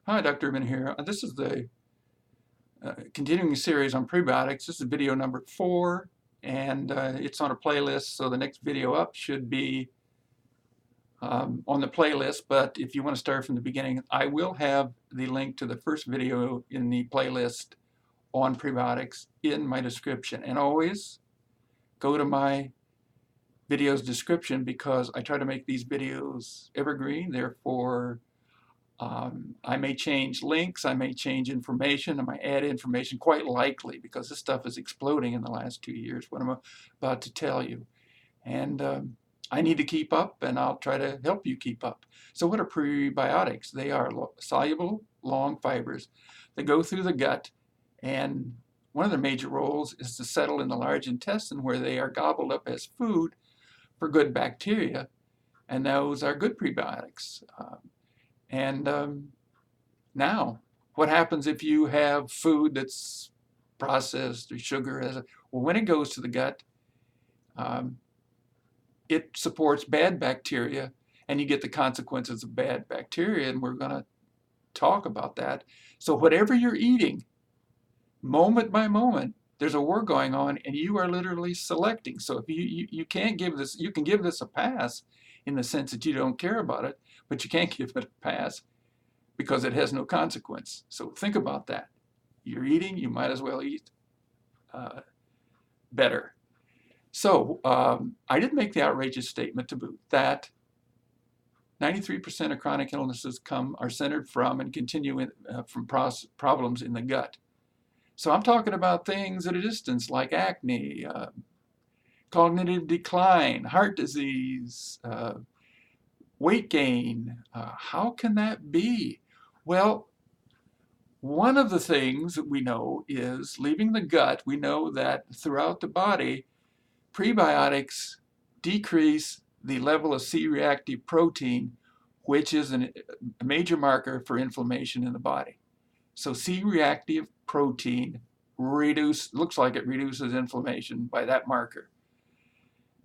Hi, Dr. Urban here. This is the continuing series on prebiotics. This is video number 4, and it's on a playlist, so the next video up should be on the playlist. But if you want to start from the beginning, I will have the link to the first video in the playlist on prebiotics in my description. And always go to my video's description because I try to make these videos evergreen. Therefore, I may change links, I may change information, I might add information, quite likely, because this stuff is exploding in the last 2 years, what I'm about to tell you. And I need to keep up, and I'll try to help you keep up. So what are prebiotics? They are soluble, long fibers that go through the gut, and one of their major roles is to settle in the large intestine where they are gobbled up as food for good bacteria, and those are good prebiotics. And now, what happens if you have food that's processed or sugar? Well, when it goes to the gut, um, it supports bad bacteria, and you get the consequences of bad bacteria, and we're going to talk about that. So whatever you're eating, moment by moment, there's a war going on, and you are literally selecting. So if you can't give this, you can give this a pass in the sense that you don't care about it, but you can't give it a pass because it has no consequence. So think about that. You're eating, you might as well eat better. So I did make the outrageous statement to boot that 93% of chronic illnesses are centered from and continue from problems in the gut. So I'm talking about things at a distance like acne, cognitive decline, heart disease, weight gain. How can that be? Well, one of the things that we know is leaving the gut, we know that throughout the body, prebiotics decrease the level of C-reactive protein, which is a major marker for inflammation in the body. So C-reactive protein looks like it reduces inflammation by that marker.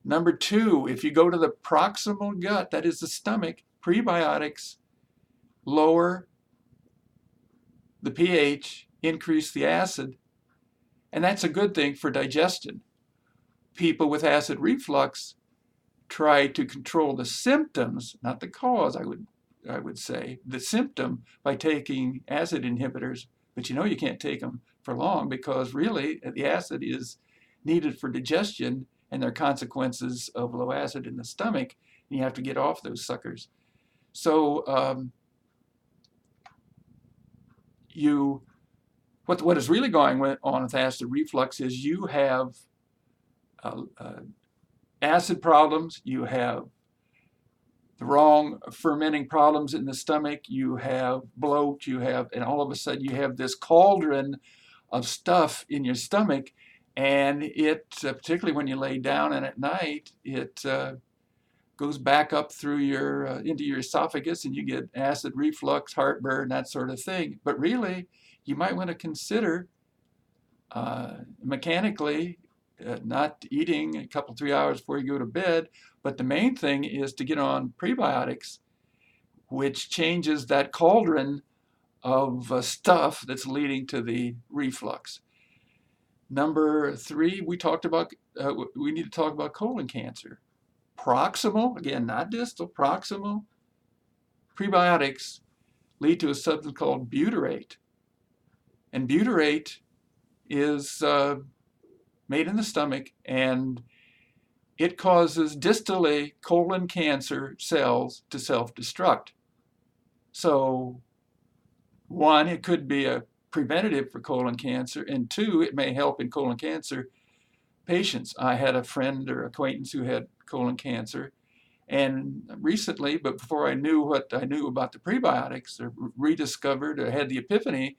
Number 2, if you go to the proximal gut, that is the stomach, prebiotics lower the pH, increase the acid, and that's a good thing for digestion. People with acid reflux try to control the symptoms, not the cause, I would say, the symptom by taking acid inhibitors, but you can't take them for long because really the acid is needed for digestion, and there are consequences of low acid in the stomach, and you have to get off those suckers. So what is really going on with acid reflux is you have acid problems, you have the wrong fermenting problems in the stomach, you have bloat, and all of a sudden you have this cauldron of stuff in your stomach, and it, particularly when you lay down and at night, it goes back up through into your esophagus, and you get acid reflux, heartburn, that sort of thing. But really, you might want to consider mechanically not eating a couple, 3 hours before you go to bed. But the main thing is to get on prebiotics, which changes that cauldron of stuff that's leading to the reflux. Number 3, we need to talk about colon cancer. Proximal, again, not distal, proximal prebiotics lead to a substance called butyrate. And butyrate is made in the stomach, and it causes distally colon cancer cells to self-destruct. So 1, it could be a preventative for colon cancer, and 2, it may help in colon cancer patients. I had a friend or acquaintance who had colon cancer, and recently, but before I knew what I knew about the prebiotics, or rediscovered or had the epiphany,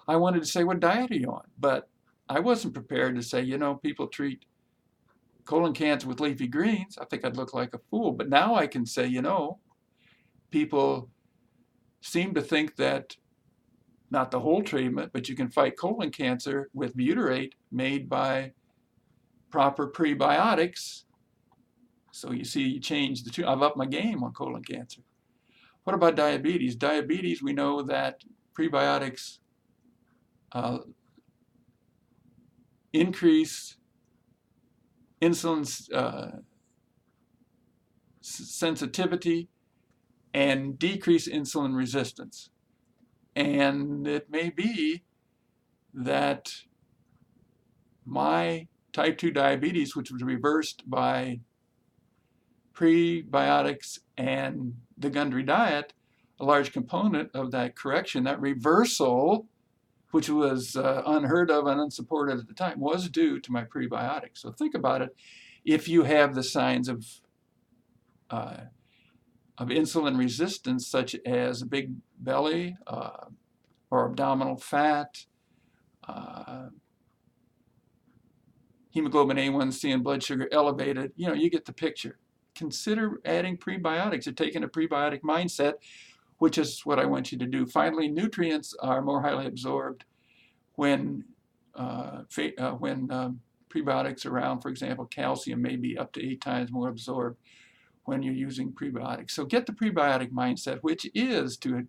I wanted to say, what diet are you on? But I wasn't prepared to say, people treat colon cancer with leafy greens. I think I'd look like a fool. But now I can say, people seem to think that not the whole treatment, but you can fight colon cancer with butyrate made by proper prebiotics. So you see, you change the two. I've upped my game on colon cancer. What about diabetes? Diabetes, we know that prebiotics increase insulin sensitivity and decrease insulin resistance. And it may be that my type 2 diabetes, which was reversed by prebiotics and the Gundry diet, a large component of that correction, that reversal, which was unheard of and unsupported at the time, was due to my prebiotics. So think about it. If you have the signs of insulin resistance, such as a big belly or abdominal fat, hemoglobin A1C and blood sugar elevated, you get the picture. Consider adding prebiotics or taking a prebiotic mindset, which is what I want you to do. Finally, nutrients are more highly absorbed when prebiotics are around. For example, calcium may be up to 8 times more absorbed when you're using prebiotics. So get the prebiotic mindset, which is to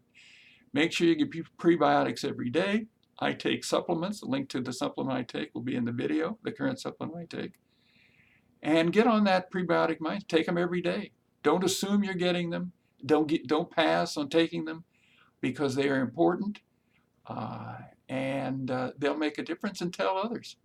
make sure you get prebiotics every day. I take supplements. The link to the supplement I take will be in the video, the current supplement I take. And get on that prebiotic mindset. Take them every day. Don't assume you're getting them. Don't pass on taking them, because they are important, and they'll make a difference, and tell others.